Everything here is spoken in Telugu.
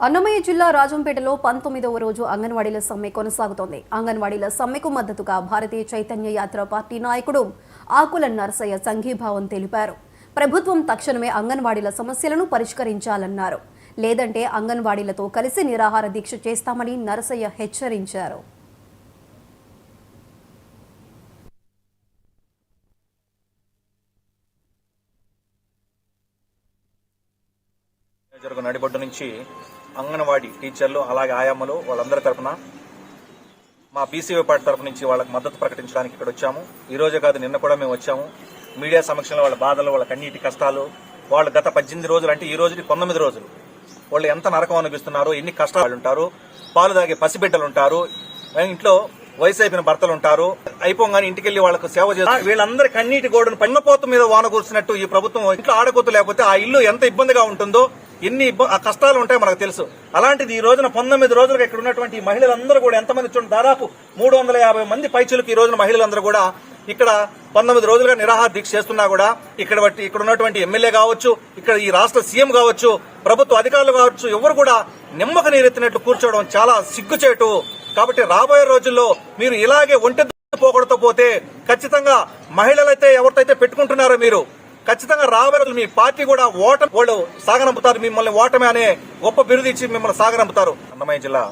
అన్నమయ్య జిల్లా రాజంపేటలో 19వ రోజు అంగన్వాడీల సమ్మె కొనసాగుతోంది. అంగన్వాడీల సమ్మెకు మద్దతుగా భారతీయ చైతన్య యాత్ర పార్టీ నాయకుడు ఆకుల నరసయ్య సంఘీభావం తెలిపారు. ప్రభుత్వం తక్షణమే అంగన్వాడీల సమస్యలను పరిష్కరించాలన్నారు. లేదంటే అంగన్వాడీలతో కలిసి నిరాహార దీక్ష చేస్తామని నరసయ్య హెచ్చరించారు. నడిబొడ్డు నుంచి అంగన్వాడీ టీచర్లు అలాగే ఆయామ్మలు వాళ్ళందరి తరఫున మా బీసీవై పార్టీ తరఫు నుంచి వాళ్ళకి మద్దతు ప్రకటించడానికి ఇక్కడ వచ్చాము. ఈ రోజే కాదు, నిన్న కూడా మేము వచ్చాము. మీడియా సమక్షంలో వాళ్ళ బాధలు, వాళ్ళ కన్నీటి కష్టాలు, వాళ్ళు గత 18 రోజులు అంటే ఈ రోజుకి 19 రోజులు వాళ్ళు ఎంత నరకం అనిపిస్తున్నారు, ఎన్ని కష్టాలు ఉంటారు. పాలు తాగే పసిబిడ్డలు ఉంటారు, ఇంట్లో వయసు అయిపోయిన భర్తలు ఉంటారు. అయిపోగానే ఇంటికెళ్లి వాళ్ళకు సేవ చేస్తారు. వీళ్ళందరి కన్నీటి గోడను పన్నపోతు మీద వాన కూర్చున్నట్టు ఈ ప్రభుత్వం ఇంట్లో ఆడకూతు లేకపోతే ఆ ఇల్లు ఎంత ఇబ్బందిగా ఉంటుందో, ఎన్ని కష్టాలు ఉంటాయో మనకు తెలుసు. అలాంటిది ఈ రోజున 19 రోజులుగా ఇక్కడ ఉన్నటువంటి మహిళలందరూ కూడా ఎంతమంది చూడండి, దాదాపు 350 మంది పైచులకు ఈ రోజున మహిళలందరూ కూడా ఇక్కడ 19 రోజులుగా నిరాహార దీక్ష చేస్తున్నా కూడా ఇక్కడ ఉన్నటువంటి ఎమ్మెల్యే కావచ్చు, ఇక్కడ ఈ రాష్ట్ర సీఎం కావచ్చు, ప్రభుత్వ అధికారులు కావచ్చు, ఎవరు కూడా నిమ్మక నీరెత్తినట్లు కూర్చోవడం చాలా సిగ్గుచేటు. కాబట్టి రాబోయే రోజుల్లో మీరు ఇలాగే ఒంటెద్దు పోకూడతో పోతే ఖచ్చితంగా మహిళలైతే ఎవరితో పెట్టుకుంటున్నారో మీరు ఖచ్చితంగా రాబోయే రోజులు మీ పార్టీ కూడా వాళ్ళు సాగనంపుతారు. మిమ్మల్ని ఓటమి అనే గొప్ప బిరుదు ఇచ్చి మిమ్మల్ని సాగనంపుతారు. అన్నమయ్య జిల్లా